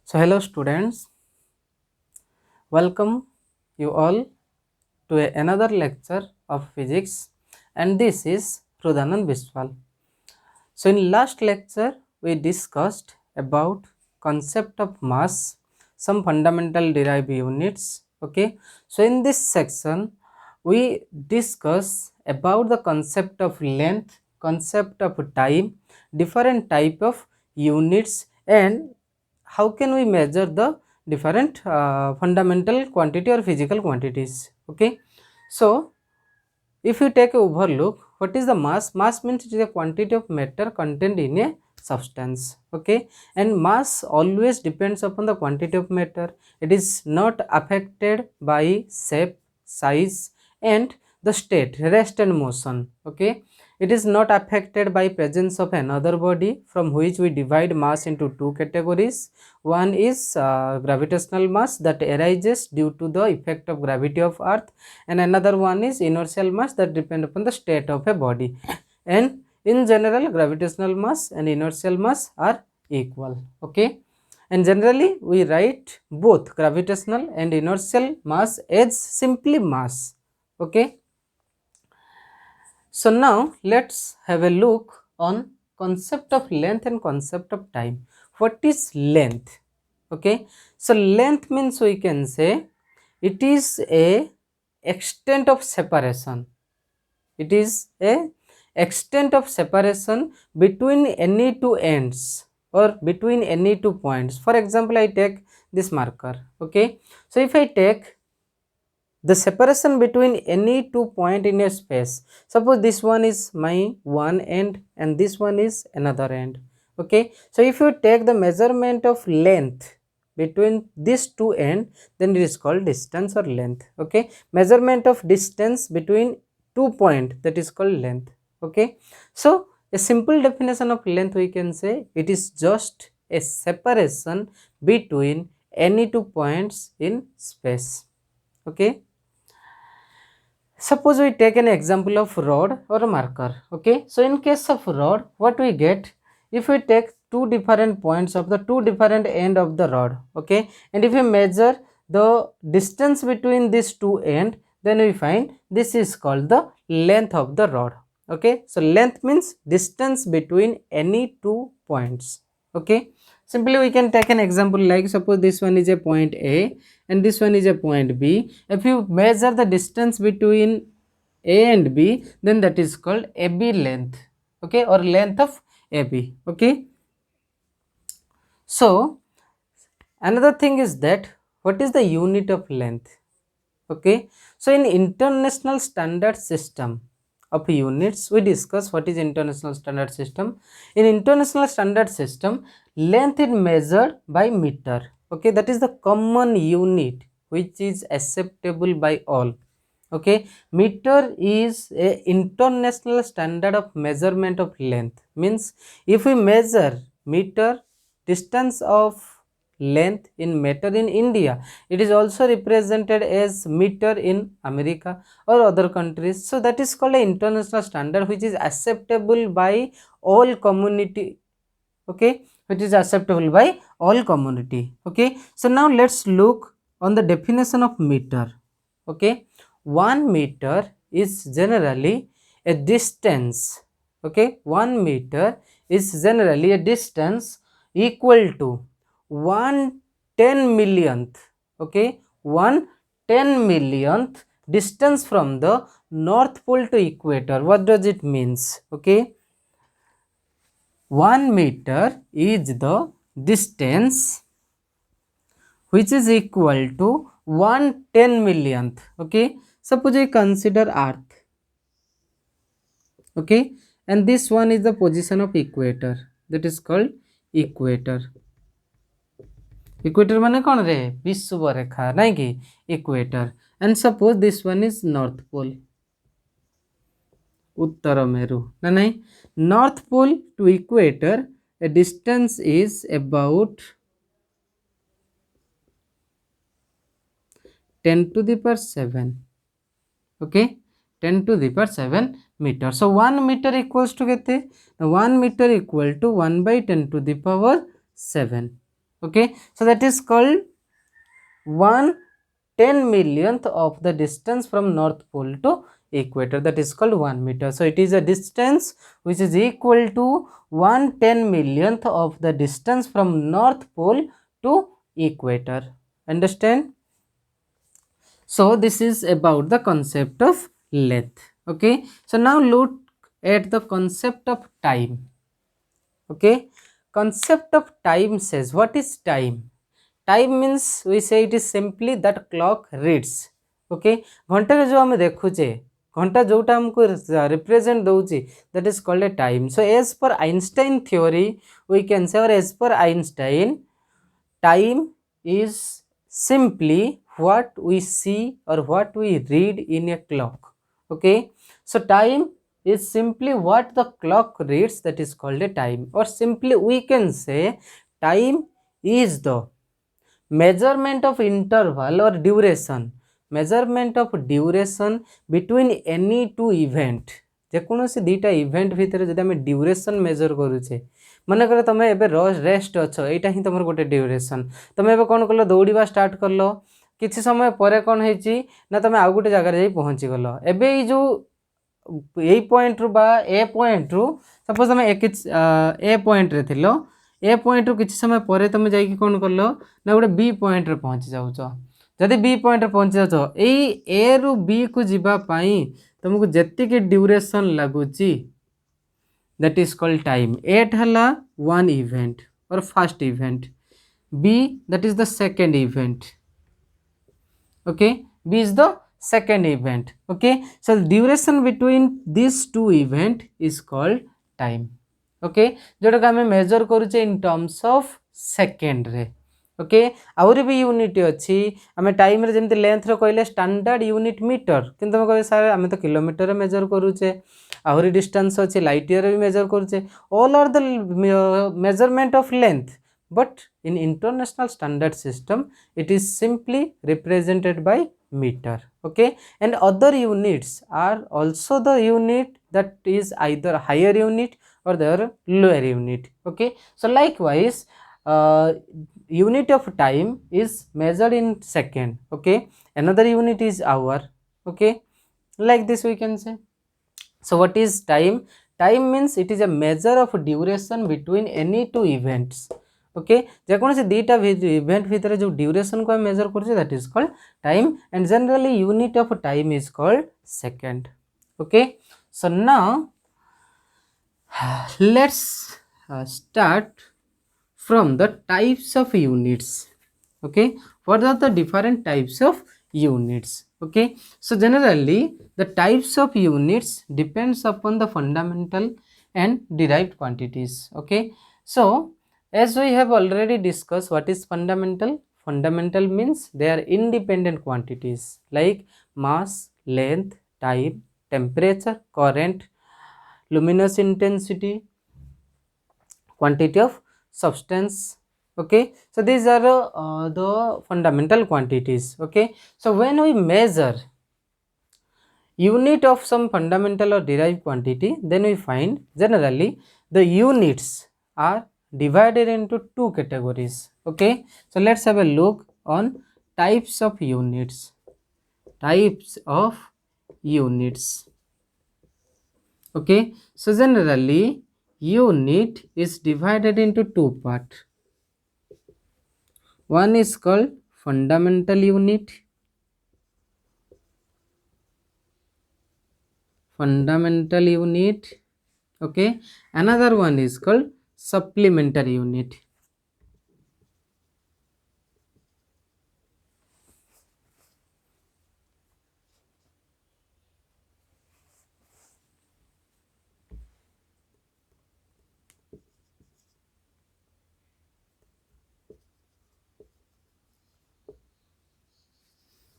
So hello students, welcome you all to another lecture of physics, and this is Rudanand Biswal. So in last lecture we discussed about concept of mass, some fundamental derived units. Okay, so in this section we discuss about the concept of length, concept of time, different type of units, and how can we measure the different fundamental quantity or physical quantities. Okay, so if you take a overlook, what is the mass? Mass means it is a quantity of matter contained in a substance. Okay, and mass always depends upon the quantity of matter. It is not affected by shape, size, and the state, rest and motion. Okay, it is not affected by presence of another body, from which we divide mass into two categories. One is gravitational mass that arises due to the effect of gravity of earth, and another one is inertial mass that depend upon the state of a body. And in general, gravitational mass and inertial mass are equal. Okay, and generally we write both gravitational and inertial mass as simply mass. Okay, so now let's have a look on concept of length and concept of time. What is length? Okay, so length means we can say it is a extent of separation. It is a extent of separation between any two ends or between any 2 points. For example, I take this marker. Okay, so if I take the separation between any 2 point in a space, suppose this one is my one end and this one is another end. Okay, so if you take the measurement of length between these two ends, then it is called distance or length. Okay, measurement of distance between 2 point, that is called length. Okay, so a simple definition of length we can say it is just a separation between any 2 points in space. Okay, suppose we take an example of rod or a marker. Okay, so in case of rod, what we get, if we take two different points of the two different end of the rod, okay, and if we measure the distance between these two end, then we find this is called the length of the rod. Okay, so length means distance between any 2 points. Okay, simply we can take an example like suppose this one is a point A and this one is a point B. If you measure the distance between A and B, then that is called AB length. Okay, or length of AB. Okay, so another thing is that what is the unit of length? Okay, so in international standard system of units, we discuss what is international standard system. In international standard system, length is measured by meter. Okay, that is the common unit which is acceptable by all. Okay, meter is a international standard of measurement of length. Means if we measure meter distance of length in meter in India, it is also represented as meter in America or other countries. So that is called an international standard which is acceptable by all community. Okay, which is acceptable by all community. Okay, so now let's look on the definition of meter. Okay, 1 meter is generally a distance. Okay, 1 meter is generally a distance equal to 1/10 millionth. Okay, 1/10 millionth distance from the north pole to equator. What does it means? Okay, 1 meter is the distance which is equal to 1/10 millionth. Okay, suppose we consider earth. Okay, and this one is the position of equator, that is called equator. Equator माने कौन रे विषुव रेखा नहीं कि equator, and suppose this one is north pole, उत्तर मेरु ना नहीं. North pole to equator a distance is about 10 to the power 7. Okay, 10 to the power 7 meter. So 1 meter equals to kete? 1 meter equal to 1 by 10 to the power 7. Okay, so that is called 1/10 millionth of the distance from North Pole to equator, that is called 1 meter. So it is a distance which is equal to 1/10 millionth of the distance from North Pole to equator. Understand? So this is about the concept of length. Okay, so now look at the concept of time. Okay, concept of time says, what is time? Time means we say it is simply that clock reads. Okay, घंटा जो आम देखुचे, घंटा जोटा हमको represent दउची, that is called a time. So as per Einstein theory we can say, or as per Einstein, time is simply what we see or what we read in a clock. Okay, so time is simply what the clock reads, that is called a time. Or simply we can say time is the measurement of interval or duration, measurement of duration between any two event. जेकोसी दुईटा event भितर जब आम duration major करुचे, मनकर तुम ए rest अच्छ, यहाँ ही तुम गोटे ड्यूरेशन, तुम ए कौन कल दौड़ा स्टार्ट कल, किसी समय पर कौन है तुम आउ गोटे जगार जा पहुँची गल, एवं जो यही पॉइंट रु बा ए पॉइंट रु सपोज तुम ए पॉइंट रे थिलो, ए पॉइंट रु किसी समय पर तुम जाइए कौन कल ना गोटे बी पॉइंट रे पहुँची जाऊच, जदि बी पॉइंट रे पहुँची जाऊच यही ए रु बी को जीवाई तुमको जेतिक ड्यूरेशन लगुच, दैट इज कॉल्ड टाइम. एट हला वन इवेंट और first event, B that is the second event. Okay, B is the second event. Okay, so the duration between these two event is called time. Okay, जोटा को हमें major करूचे in terms of second रे. Okay, आउरी भी unit अच्छी, आम time रे जमती लेंथ रो कहले स्टैंडर्ड यूनिट मीटर, किंतु तुम कहे सर आम तो किलोमीटर रे मेजर करूचे, आहुरी डिस्टेंस अच्छे लाइट ईयर भी मेजर करूचे, all are the measurement of length, but in international standard system it is simply represented by meter. Okay, and other units are also the unit that is either higher unit or the lower unit. Okay, so likewise unit of time is measured in second. Okay, another unit is hour. Okay, like this we can say. So what is time? Time means it is a measure of duration between any two events. Okay, जेकोसी दुईटा event भितर जो duration को measure कर, that is called time, and generally unit of time is called second. Okay, so now let's start from the types of units. Okay, what are the different types of units. Okay, so generally the types of units depends upon the fundamental and derived quantities. Okay, so as we have already discussed, what is fundamental? Fundamental means they are independent quantities like mass, length, time, temperature, current, luminous intensity, quantity of substance. Okay, so these are the fundamental quantities. Okay, so when we measure unit of some fundamental or derived quantity, then we find generally the units are divided into two categories. Okay, so let's have a look on types of units. Types of units. Okay, so generally unit is divided into two parts. One is called fundamental unit, fundamental unit. Okay, another one is called supplementary unit.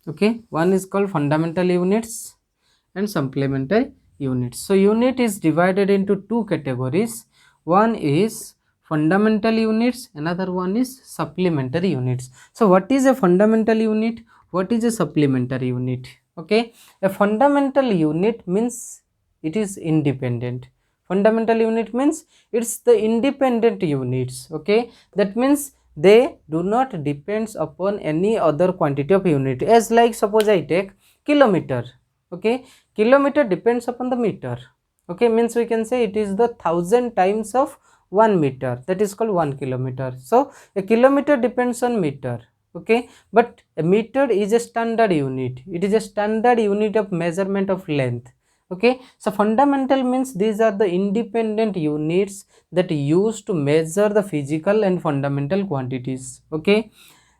Okay, one is called fundamental units and supplementary units. So unit is divided into two categories. One is fundamental units, another one is supplementary units. So what is a fundamental unit? What is a supplementary unit? Okay, a fundamental unit means it is independent. Fundamental unit means it's the independent units. Okay, that means they do not depends upon any other quantity of unit, as like suppose I take kilometer. Okay, kilometer depends upon the meter. Okay, means we can say it is the 1000 times of 1 meter, that is called 1 kilometer. So a kilometer depends on meter. Okay, but a meter is a standard unit, it is a standard unit of measurement of length. Okay, so fundamental means these are the independent units that used to measure the physical and fundamental quantities. Okay,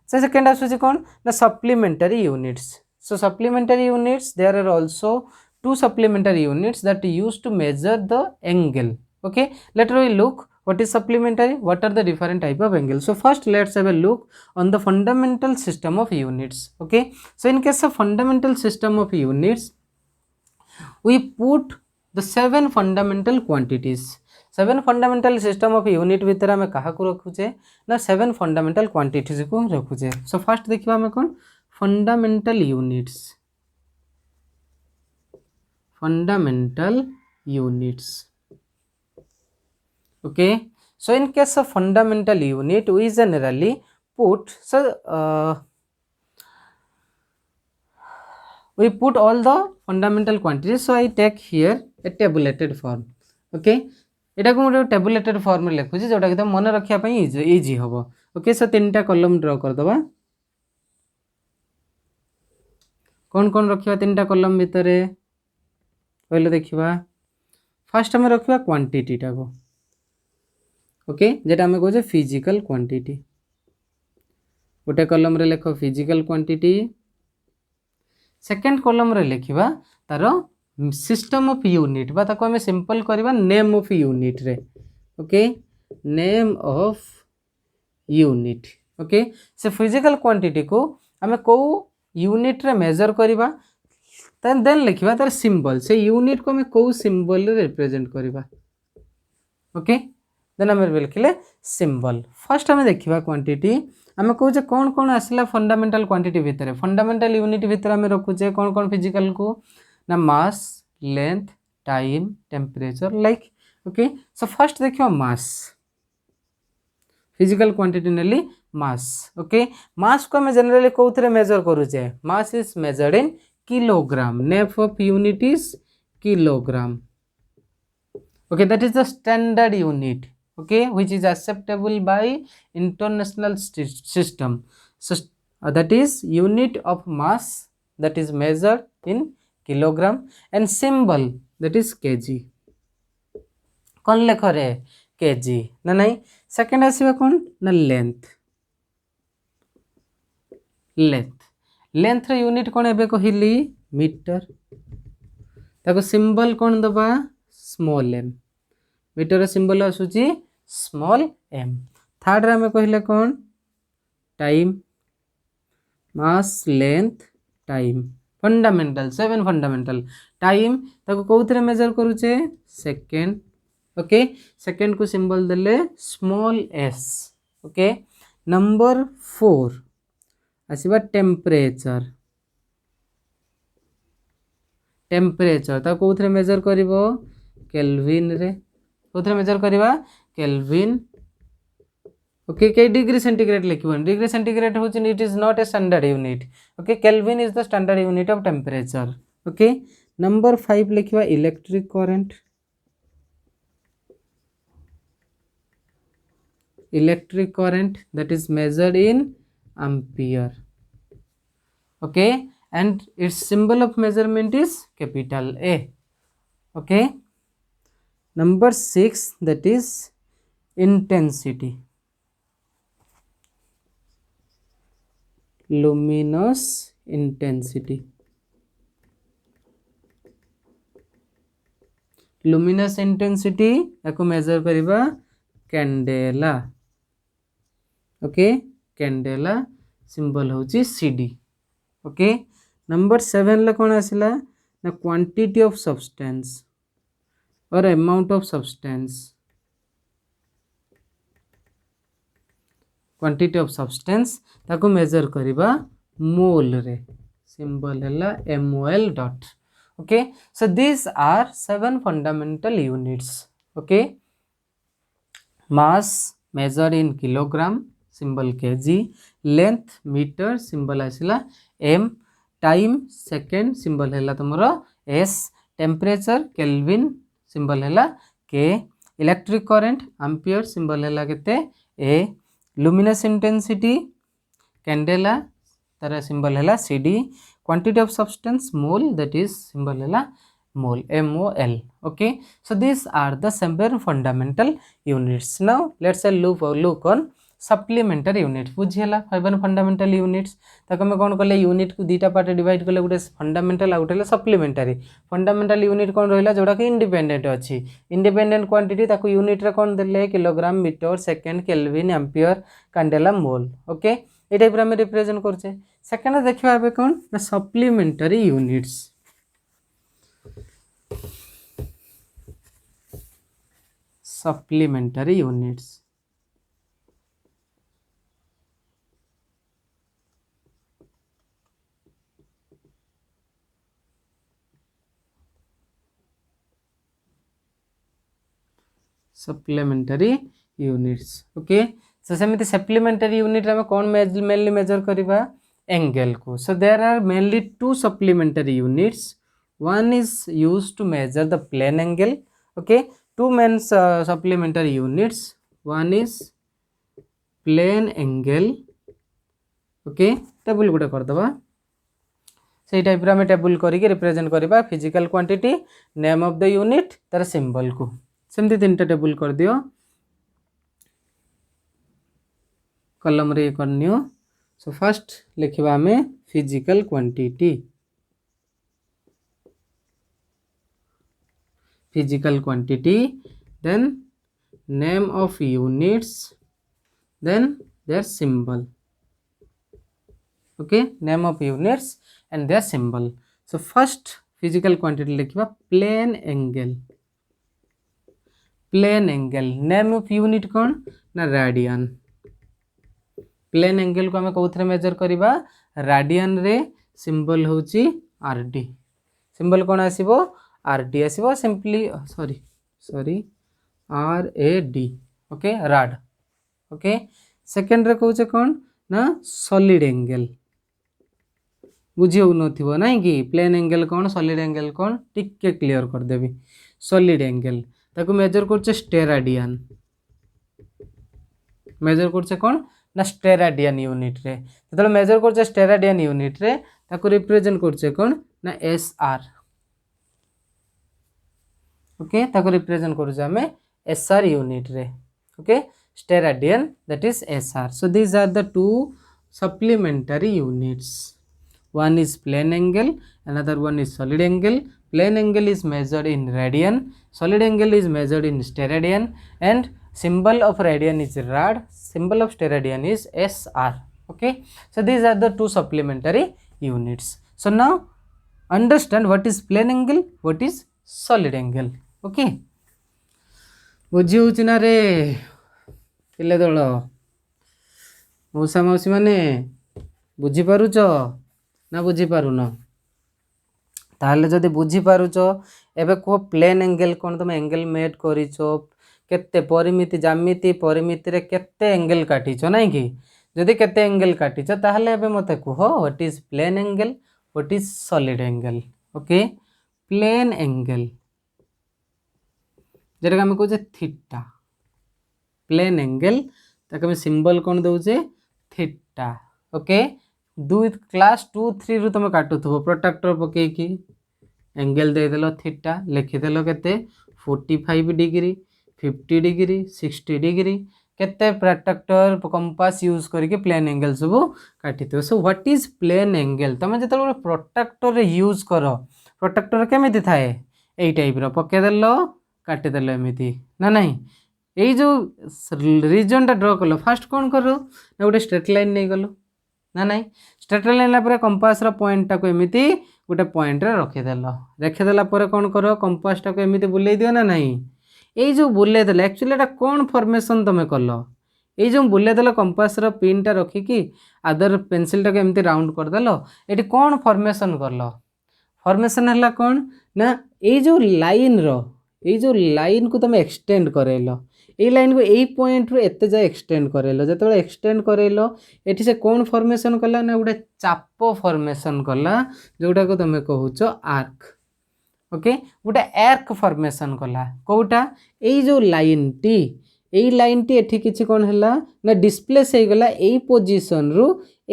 so second asuchi kon the supplementary units. So supplementary units, there are also two supplementary units that used to measure the angle. Okay, later we look what is supplementary, what are the different type of angles. So first let's have a look on the fundamental system of units. Okay, so in case of fundamental system of units, we put the seven fundamental quantities. Seven fundamental system of unit भितर आम क्या रखुचे ना seven fundamental quantities को रखुचे. So first देखिए आम कौन fundamental units. Fundamental units. Okay, so in case of fundamental unit we generally put we put all the fundamental quantities. So I take here a tabulated form. Okay, एटा को मोटे tabulated form में लिखुची जोटा कि मन रखिया पई इजी हबो. Okay, सो तीनटा कॉलम ड्रा कर दबा. कौन कौन रखिया तीनटा कॉलम भीतर पहले देखिबा. फर्स्ट हम रखिबा क्वांटिटी टा को. ओके, जेटा हम कहजे फिजिकल क्वांटिटी. गोटे कॉलम रे लिखो फिजिकल क्वांटिटी. सेकंड कॉलम रे लिखिबा तारो सिस्टम ऑफ यूनिट बा ताको हमें सिंपल करबा नेम ऑफ यूनिट रे. Okay, name of unit. Okay, से फिजिकल क्वांटिटी को हमें को यूनिट रे मेजर करबा देन लिखिबा तार सिंबल. से यूनिट को हमें को सिंबल रे रिप्रेजेंट करबा. ओके, देन हमें लिखले सिंबल. फर्स्ट हमें देखिबा क्वांटिटी आम कहे कौन कौन आसला फंडामेंटल क्वांटिटी भितर. फंडामेंटल यूनिट भितर आम रखुचे कौन कौन फिजिकल को ना mass, length, time, temperature like. Okay, so first देखियो मास. फिजिकल क्वांटिटी नेली मास. ओके, मास को हम जनरली कोथरे मेजर करूचे. Mass is measured in kilogram. Name of unit is kilogram. Okay, that is the standard unit. Okay, which is acceptable by international system. So that is unit of mass that is measured in kilogram, and symbol that is kg. कौन लेख रे kg ना नहीं. Second आसीबा कौन ना length. Length रे unit कौन एबे कहिली मीटर. ताको सिंबल कौन दबा स्मॉल m. मीटर सिंबल आसुची स्मॉल m. थर्ड रे कहले कौन time. Mass, length, time. Fundamental seven fundamental. Time ताको कोथरे मेजर करूचे सेकंड. ओके, सेकंड को सिंबल देले स्मॉल s. ओके, नंबर 4 आसीबा टेम्परेचर. टेम्परेचर ताको कोथरे मेजर करिवो केल्विन रे. कोथरे मेजर करबा केल्विन. ओके, के डिग्री सेंटीग्रेड लिखबन. डिग्री सेंटीग्रेड होच it is not a standard unit. Okay, kelvin is the standard unit of temperature. Okay, number 5 लिखबा electric current. Electric current that is measured in ampere. Okay, and its symbol of measurement is capital A. Okay, number 6 that is intensity. Luminous intensity. Luminous intensity याको measure करिबा candela. ओके, candela symbol होची CD. Okay, number 7 ला कोन आसिला ना quantity of substance और amount of substance. Quantity of substance ताको मेजर करिबा मोल रे. सिंबल हैला MOL dot. Okay, so this are 7 fundamental units. Okay, mass measured in kilogram, symbol kg, length metre symbol आसला m, टाइम सेकेंड सिंबल है तुमर s, temperature kelvin symbol है k, electric current ampere symbol है केते a, luminous intensity candela तार symbol है cd, quantity of substance mole that is symbol है mole mol. Okay, so these are the 7 fundamental units. Now let's look on supplementary units. बुझीला 7 fundamental units ताको मैं कौन कले unit को दीटा part divide कले गोटे फंडामेंटल आउट है सप्लीमेंटारी. फंडामेंटल यूनिट कौन रहिला जोड़ा कि इंडिपेंडेंट अच्छी. इंडिपेंडेंट क्वांटिटी ताको यूनिट रे कौन देले kilogram metre second kelvin ampere candela mole. Okay, ए टाइप रे हम रिप्रेजेंट करछे. सेकंड देखिबा बे कौन ना supplementary units. supplementary units. supplementary units. Okay, so सेमिति supplementary unit रे कौन mainly measure करिबा angle को. So there are mainly two supplementary units. One is used to measure the plane angle. Okay, two main supplementary units. One is plane angle. Okay, table गुटे कर दबा से type रे हम table करिके represent करबा physical quantity, name of the unit तार symbol को. सेमती तीनटा टेबल कर दियो कॉलम रे करनियो. सो फर्स्ट लिखिबा हमें physical quantity, physical quantity, then name of units, then their symbol. Okay, name of units and their symbol. So first physical quantity लिखिबा plane angle. plane angle name of unit कौन ना radian. plane angle को हमें कोथरे measure करिबा radian रे. symbol होची rd. symbol कौन आसीबो rd आसीबो. Simply sorry rad. Okay, rad. Okay, second रे कहूचे कौन ना सॉलिड एंगल. बुझी हो नथिबो नाही कि प्लेन एंगल कौन सॉलिड एंगल कौन टिके क्लियर कर देबी. सॉलिड एंगल ताको मेजर करचे स्टेराडियन. मेजर करचे कौन ना स्टेराडियन यूनिट रे. जतले मेजर करचे स्टेराडियन यूनिट रे ताको रिप्रेजेंट करचे कौन ना SR. ओके, ताको रिप्रेजेंट करूचे हमें SR यूनिट रे. Okay, steradian that is SR. So these are the two supplementary units. One is plane angle, another one is solid angle. Plane angle is measured in radian, solid angle is measured in steradian, and symbol of radian is rad, symbol of steradian is SR. Okay, so these are the two supplementary units. So now understand what is plane angle, what is solid angle. Okay, बुझी होची ना रे पिले दल मौसा मौसी माने बुझी पारुच ना बुझी पारुन. ताहले जदि बुझी पारुच एबे को प्लेन एंगल कोन तुम एंगल मेड करिचो केते परिमिति ज्यामिति परिमिति रे केते एंगल काटिचो नाही कि. जदि केते एंगल काटिचो ताहले एबे मते कुहो what is plane angle, what is solid angle. Okay, plane angle जेटा हम कहूचे थीटा. प्लेन एंगल ताके हम सिंबल कोन दउचे थीटा. ओके, क्लास 2 3 रु तुम काटुथबो प्रोट्रैक्टर पके कि एंगल दे देलो थीटा. लिखि देलो केते 45 डिग्री 50 डिग्री 60 डिग्री केते प्रोट्रैक्टर कंपास यूज करके प्लेन एंगल सब काटिथबो. So what is plane angle तुम जतले प्रोट्रैक्टर रे यूज करो प्रोट्रैक्टर केमिति थाए एई टाइप रो पके देलो काटि देलो एमिति ना नहीं. एई जो रीजन टा ड्रॉ कलो फास्ट कोन करो ना गोटे स्ट्रेट लाइन नहीं गलो ना नहीं. स्ट्रेट लाइन पर कंपास रो पॉइंट टा को एमिति गोटे पॉइंट रे रखिदेला पर कौन कर कंपास टा को एमिति बुले दियो ना नहीं. ये जो बुले देला एक्चुअली एटा कौन फॉर्मेशन तुम कल. ये जो बुले देला कंपास रो पिन टा रखिकी आदर पेंसिल टा को एमिति राउंड कर देलो एटी कौन फॉर्मेशन करलो. फॉर्मेशन है कौन ना ये जो लाइन को तुम एक्सटेंड करेलो এই লাইন को এই पॉइंट ରୁ एते जाय एक्सटेंड करेलो जेतेबेले एक्सटेंड करेलो एठी से कोन फॉर्मेशन कला ना गोटे चाप फॉर्मेशन कला जोटा को तमे कहूचो आर्क ओके गोटे आर्क फॉर्मेशन कला कोटा एई जो लाइन टी एई लाइन टी एठी किछि कोन हला ना डिस्प्लेस हे गला एई पोजीशन रु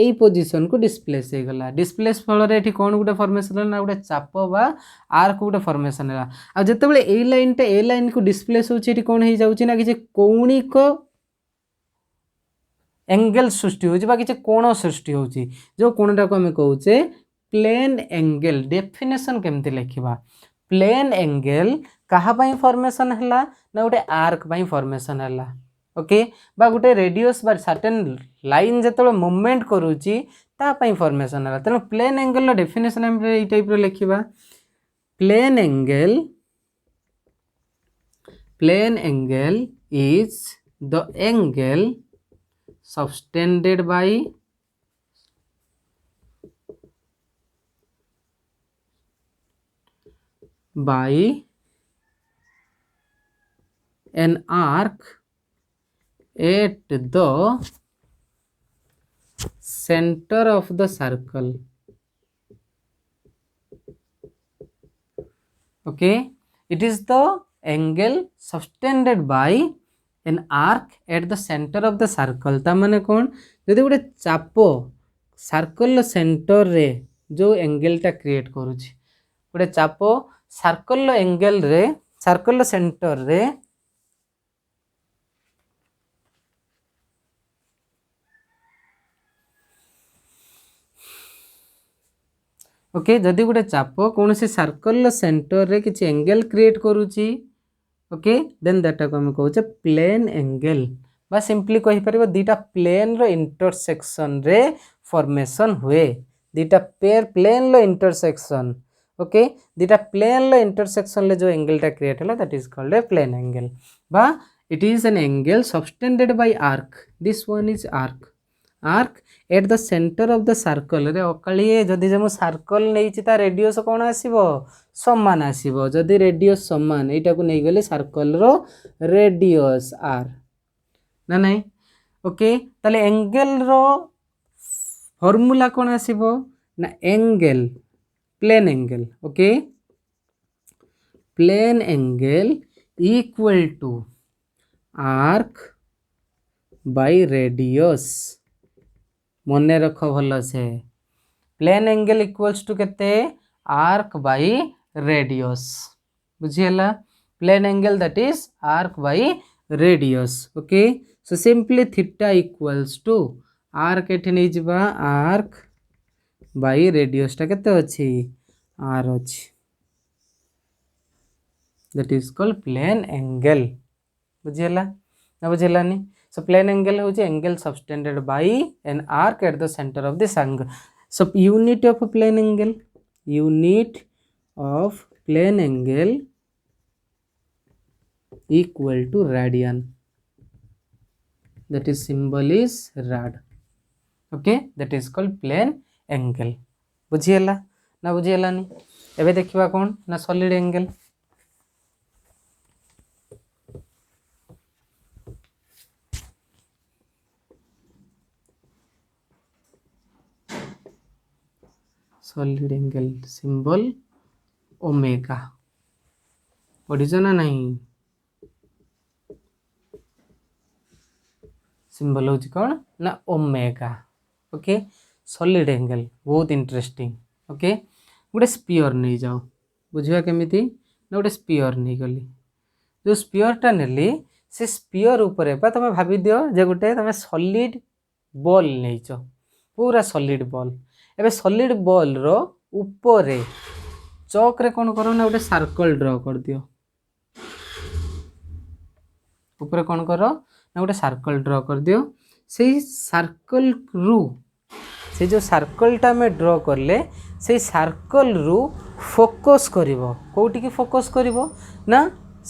एई पोजीशन को डिस्प्लेस हे गला डिस्प्लेस फल रे एठी कोन गोटे फॉर्मेशन ना गोटे चाप बा आर्क गोटे फॉर्मेशन हला आ जेतेबेले एई लाइन टे ए लाइन को डिस्प्लेस होछि एठी कोन हे जाउछि ना किछि कौणिक एंगल सृष्टि होछि बा किछि कोण सृष्टि होछि जो कोणटा को हमें कहउछे प्लेन एंगल डेफिनेशन केमति लिखिबा प्लेन एंगल कहा पाई फॉर्मेशन हला ना गोटे आर्क पाई फॉर्मेशन हला ओके बा गोटे रेडियस बा सर्टेन लाइन जेतबे मूवमेंट करूची ता पाई फॉर्मेशन हला तनो प्लेन एंगल रो डेफिनेशन हम ए टाइप रो लिखिबा plane angle is the angle subtended by an arc at the center of the circle okay it is the angle subtended by an arc at the center of the circle ता माने कोन जदि गोटे चाप circle centre रे जो angle टा create करूची गोटे चाप सर्कल एंगल रे सर्कल सेंटर रे ओके जदि गोटे चाप कौन सी सर्कल सेंटर रे किछि एंगल क्रिएट करूची ओके देन दैट को हम कहउचे प्लेन एंगल बा सिंपली कहि परिबो दीटा प्लेन रो इंटरसेक्शन रे फॉर्मेशन हुए दीटा पेयर प्लेन रो इंटरसेक्शन ओके दीटा प्लेन रो इंटरसेक्शन ले जो एंगल टा क्रिएट होला that is called a plane angle बा it is an angle subtended bye arc this one is arc at the centre of the circle रे अकालिए जदि जे मो सर्कल नेछि ता रेडियस कोन आसीबो समान आसीबो जदि रेडियस समान एटा को नै गेले सर्कल रो रेडियस आर ना नहीं ओके ताले एंगल रो फार्मूला कोन आसीबो ना angle plane angle okay plane angle equal to arc by radius मने रख भल से प्लेन एंगल इक्वल्स टू केते आर्क बाय रेडियस बुझियला plane angle that is arc by radius okay so simply theta equals to arc एठी नै जिबा arc by radius टा केते अछि आर अछि that is called plane angle बुझियला ना बुझियलानी so plane angle होची angle subtended by an arc at the center of this angle so unit of plane angle equal to radian that is symbol is rad okay that is called plane angle बुझियला ना बुझियलानी एबे देखिबा कोन ना solid angle solid angle symbol omega पढ़िछ ना नहीं symbol होची कौन ना ओमेगा ओके सॉलिड एंगल बहुत इंटरेस्टिंग ओके गोटे स्पीयर नहीं जाओ बुझिया केमिति ना गोटे स्पीयर नहीं गली जो स्पीयर टा नेली से स्पीयर ऊपर बा तमे भाबी दियो जे गोटे तमे सॉलिड बॉल नहींच पूरा सॉलिड बॉल एबे सॉलिड बॉल रो ऊपर चौक रे कोन करो ना गोटे सर्कल ड्रॉ कर दियो ऊपर कोन करो ना गोटे सर्कल ड्रॉ कर दियो से सर्कल रु से जो सर्कल टा में ड्रॉ करले से सर्कल रु फोकस करिवो कोठी की फोकस करिवो ना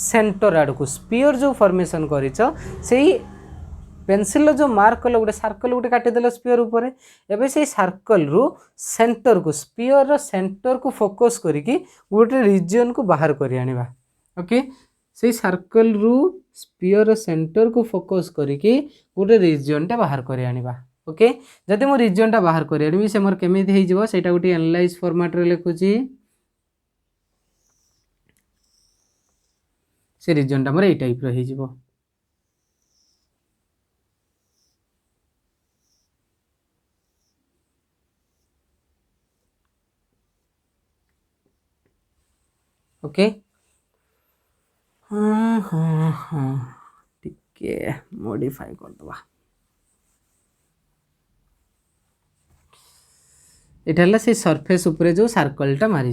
सेंटर आड़ को स्पीयर जो फॉर्मेशन करिचो सेही पेंसिल जो मार्क कल गोटे सर्कल गोटे काटिदेल स्पीयर ऊपर एवं से सर्कल रु सेंटर को स्पीयर सेंटर को फोकस करिकी गोटे रिजन को बाहर करि आनिबा ओके से सर्कल रु स्पीयर सेंटर को फोकस करके गोटे रिजन टा बाहर कर आनिबा। ओके जदि मो रिजन टा बाहर कर आनिबी से मोर केमिति हे जिवो सेटा गोटे एनालाइज फॉर्मेट रे लिखुची से रिजन टा मोर ए टाइप रो हे जिवो। ओके हाँ हाँ हाँ टिके मॉडिफाई कर दबा। एटा से सरफेस उपरे जो सर्कलटा मारी।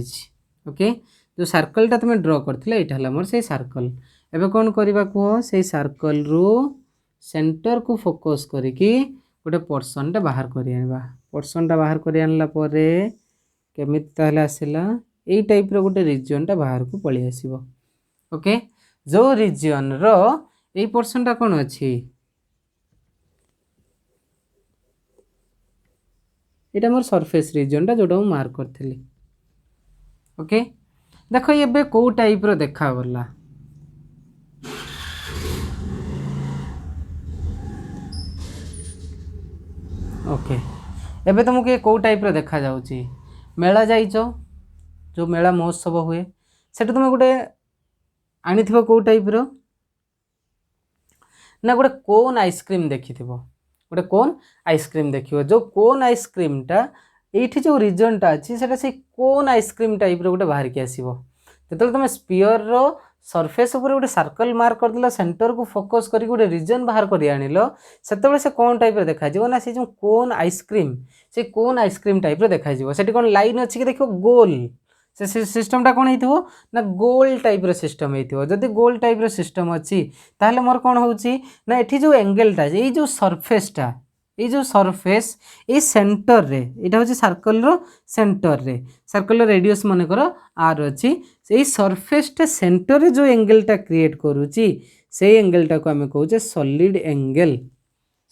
ओके जो सर्कलटा तुम ड्र करथिले एटा हला मोर से सर्कल। एबे कोन करबा को से सर्कल रो सेंटर को फोकस करिकी गोटे पोर्शन टा बाहर करि आनबा। पोर्शन टा बाहर करि आनला परे केमिति ताहले आसिला एई टाइप रो गोटे रीजन टा बाहर को पळि आसीबो। ओके जो रीजन रो एई पोर्शन टा कोन अछि एटा मोर सरफेस रीजन टा जोटा मार्क करथिली। ओके देखो ये को टाइप रो देखा गला। ओके एबे तुमको ये को टाइप रो देखा जाउची मेला जाइचो जो मेला महोत्सव हुए सेटा तुम गोटे आनिथिबो को टाइप रो ना गोटे कोन आइसक्रीम देखिथिबो गोटे कोन आइसक्रीम देखिबो जो कोन आइसक्रीम टा एठी जो रीजन टा अछि सेटा से कोन आइसक्रीम टाइप रो गोटे बाहर के आसीबो। जेतले तुम स्पीयर रो सरफेस ऊपर गोटे सर्कल मार्क कर दिला सेंटर को फोकस करी गोटे रीजन बाहर करी आनिलो सेतबेले से कोन टाइप रो देखा जिवो ना से जो कोन आइसक्रीम टाइप रो देखा जिवो। सेठी कोन लाइन अछि कि देखो गोल से सिस्टम टा कोन हेतिबो ना गोल टाइप रो सिस्टम हेतिबो। जदि गोल टाइप रो सिस्टम अछि ताहले मोर कोन होउची ना एठी जो एंगल टा ए जो सरफेस टा ये जो सरफेस ये सेंटर रे एटा होची सर्कल रो सेंटर रे सर्कल रो रेडियस माने करो आर अछि से सरफेस टा सेंटर रे जो एंगल टा क्रिएट करूची से एंगल टा को हमें कहूचे सॉलिड एंगल।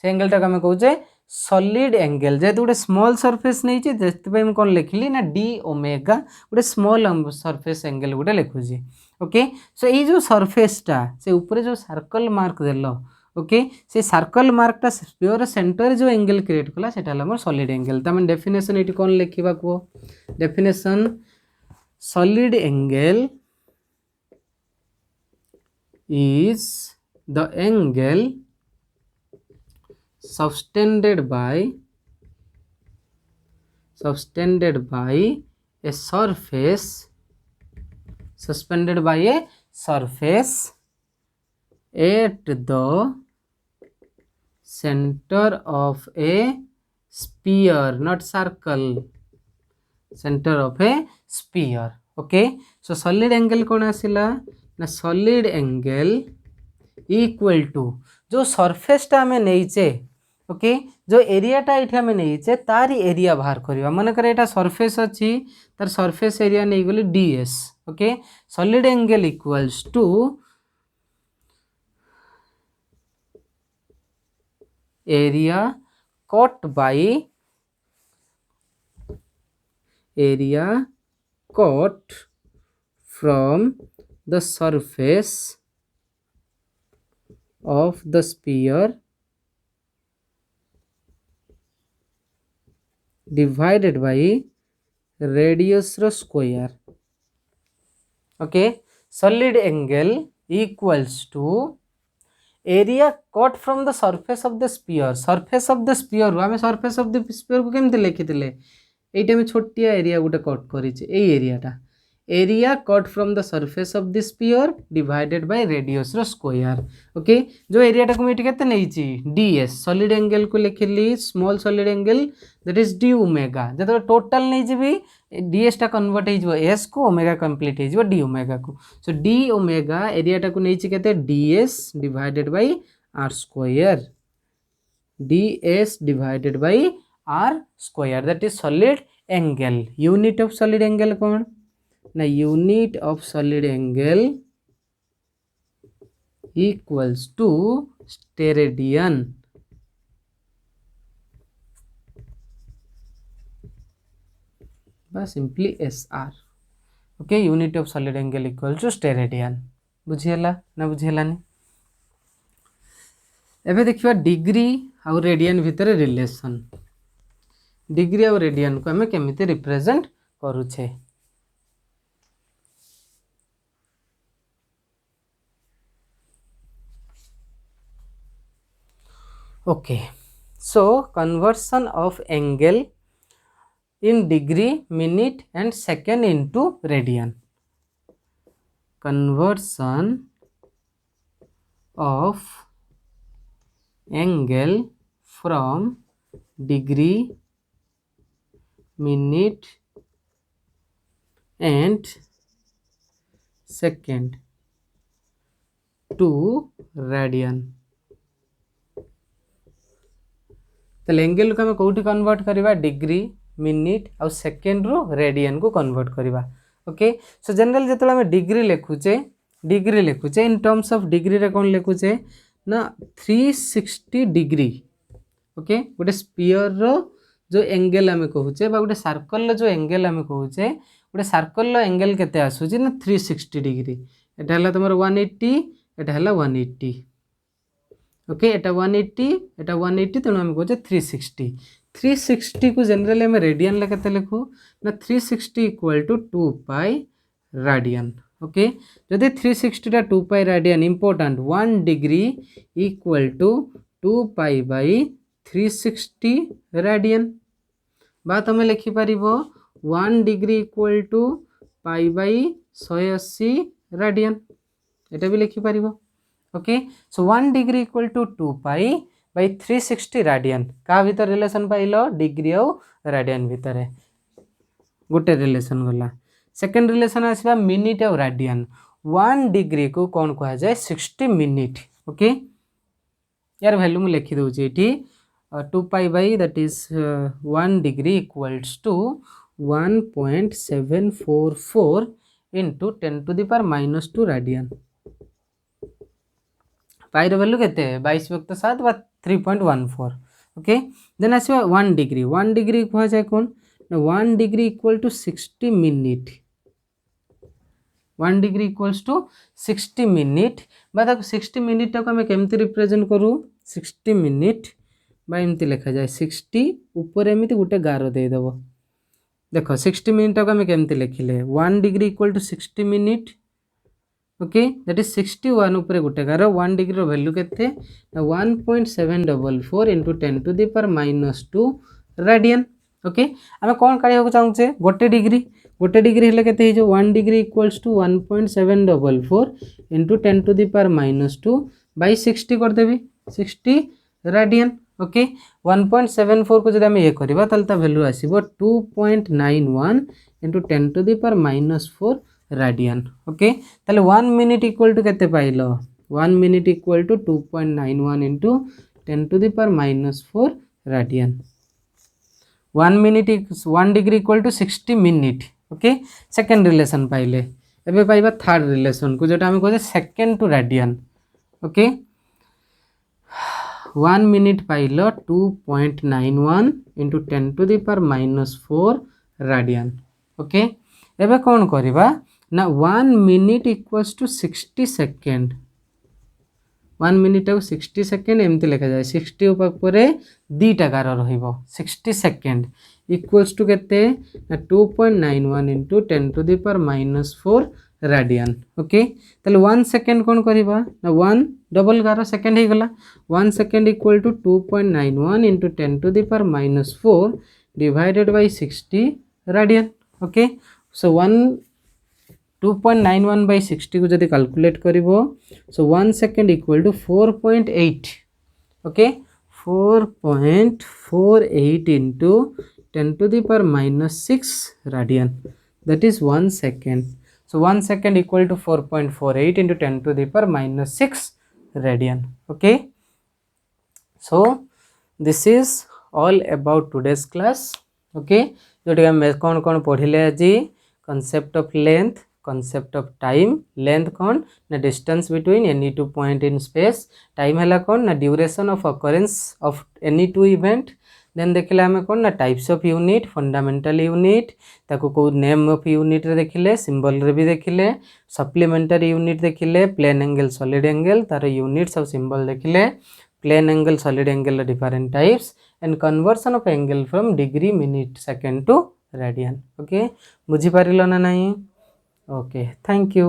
से एंगल टा को हमें कहूचे सॉलिड एंगल। जेतु गोटे स्मॉल सरफेस नै छि जेते पे हम कोन लिखली ना डी ओमेगा गोटे स्मॉल सरफेस एंगल गोटे लिखुची। ओके सो ये जो सरफेस टा से ऊपर जो सर्कल मार्क देलो ओके से सर्कल मार्क टा स्फीयर सेंटर जो एंगल क्रिएट कला सेटा हला मोर सॉलिड एंगल। त हम डेफिनेशन एटी कोन लिखिबा को definition solid angle is the angle subtended by a surface suspended by a surface at the center of a sphere not circle center of a sphere। Okay so solid angle कौन आसिला ना solid angle equal to जो surface टा हमें नहींचे okay जो area टा इठे हमें नहींचे तारी area बाहर करबा मन करे एटा सरफेस अछि तार सरफेस एरिया नै गली ds। Okay solid angle equals to area cut by area caught from the surface of the sphere divided by radius ro square। okay solid angle equals to area caught from the surface of the sphere। surface of the sphere हमें surface of the sphere को केमते लिखिथिले एटा में छोटिया area गोटे cut करिছে এই এরিয়াটা area cut from the surface of the sphere divided by radius रो square. Okay जो एरिया को मैं केते नैची ds सॉलिड एंगल को लिखली small solid angle that is d omega जतो टोटल नै जेबी ds टा कन्वर्ट हे जबो s को ओमेगा कंप्लीट हे जबो d ओमेगा को। सो d ओमेगा एरिया टा को नैची केते ds divided by r square ds divided by r square that is solid angle। unit of solid angle कौन ना unit of solid angle equals to steradian। बस simply SR। okay unit of solid angle equals to steradian। बुझीगला ना बुझीगलानी एबे देखिबा degree आउ radian भितर relation degree आउ radian को हमें केमिति रिप्रेजेंट करूछे okay so conversion of angle in degree, minute and second into radian. Conversion of angle from degree, minute and second to radian. तो एंगल को हमें कौटी कन्वर्ट करवा डिग्री मिनिट आउ सेकेंड रु रेडियन को कन्वर्ट करवा ओके सो जनरल जो आम डिग्री लिखुचे इन टर्म्स ऑफ डिग्री रे कौन लिखुचे ना 360 डिग्री ओके गोटे स्पीयर रो जो एंगल आम कहूचे गोटे सर्कल जो एंगल आम कहूचे गोटे सर्कल एंगल केते आसुची ना 360 डिग्री एटा हला तुमर 180 एटा हला 180 ओके एटा 180 एटा 180 तेणु आम कहूचे 360 को जनरली आम रेडियन ले केते लिखु ना 360 equal to 2 pi radian okay जदि 360 टा 2 pi radian important 1 degree equal to 2 pi by 360 radian बा तुम लिखि पारिबो 1 degree equal to pi by 180 radian एटा भी लिखि पारिबो okay so 1 degree equal to 2 pi by 360 radian का भीतर रिलेशन पाइलो डिग्री और रेडियन भितर गोटे रिलेशन गला सेकेंड रिलेशन आसवा मिनिट और रेडियन 1 डिग्री को कौन कहा जाए 60 मिनिट ओके यार वैल्यू मु लिखि दउची एठी 2 pi by that is 1 degree equals to 1.744 into 10 to the power minus 2 radian pi रो वैल्यू केते 22/7 बा 3.14 ओके देन आसवा 1 डिग्री कहा जाए कौन 1 degree equal to 60 minute 1 degree equals to 60 minute बा 60 मिनिट को हमें केमती रिप्रेजेंट करू 60 मिनिट बा एमती लिखा जाए 60 ऊपर एमती गोटे गार दे देबो देखो 60 मिनिट को हमें केमती लिखिले 1 degree equal to 60 minute okay that is 61 ऊपर गोटे गार 1 डिग्री रो वैल्यू केते 1.744 into 10 to the power minus 2 radian okay आम कौन काढ़ा चाहूचे गोटे डिग्री हेले केते जो 1 degree equals to 1.744 into 10 to the power minus 2 by 60 कर देबी 60 रेडियन ओके 1.74 को जब आम ये करबा ताल ता वैल्यू आसीबो 2.91 into 10 to the power minus 4 radian okay ताले 1 मिनिट इक्वल टू केते पाइलो 1 minute equal to 2.91 into 10 to the power minus 4 radian 1 degree equal to 60 minute okay second relation पाइले एबे पाइबा थर्ड रिलेशन को जोटा हम कहते second to radian okay 1 minute पाइलो 2.91 into 10 to the power minus 4 radian okay एबे कौन करबा ना 1 minute equals to 60 second 1 minute को 60 सेकेंड एमती लिखा जाए 60 ऊपर दीटा गार रहिबो 60 सेकेंड इक्वल्स टू केते 2.91 into 10 to the power minus 4 radian okay ताले 1 सेकेंड कौन करबा ना 1 डबल गार सेकेंड ही गला 1 second equal to 2.91 into 10 to the power minus 4 divided by 60 radian okay so 2.91 by 60 को जदि कैलकुलेट करिवो so 1 second equal to 4.8 okay 4.48 into 10 to the power minus 6 radian that is 1 second so 1 second equal to 4.48 into 10 to the power minus 6 radian okay so this is all about today's class okay जोटी हम कौन कौन पढ़िले आज concept of length concept of time length कौन ना distance between any two point in space time हला कौन ना duration of occurrence of any two event then देखिले आम कौन ना types of unit fundamental unit ताको को नेम ऑफ यूनिट रे देखिले सिंबल रे भी देखिले सप्लीमेंटरी यूनिट देखिले प्लेन एंगल सॉलिड एंगल तार यूनिट्स और सिंबल देखिले plane angle solid angle different types and conversion of angle from degree minute second to radian. Okay बुझी पारिलो ना नहीं? Okay thank you.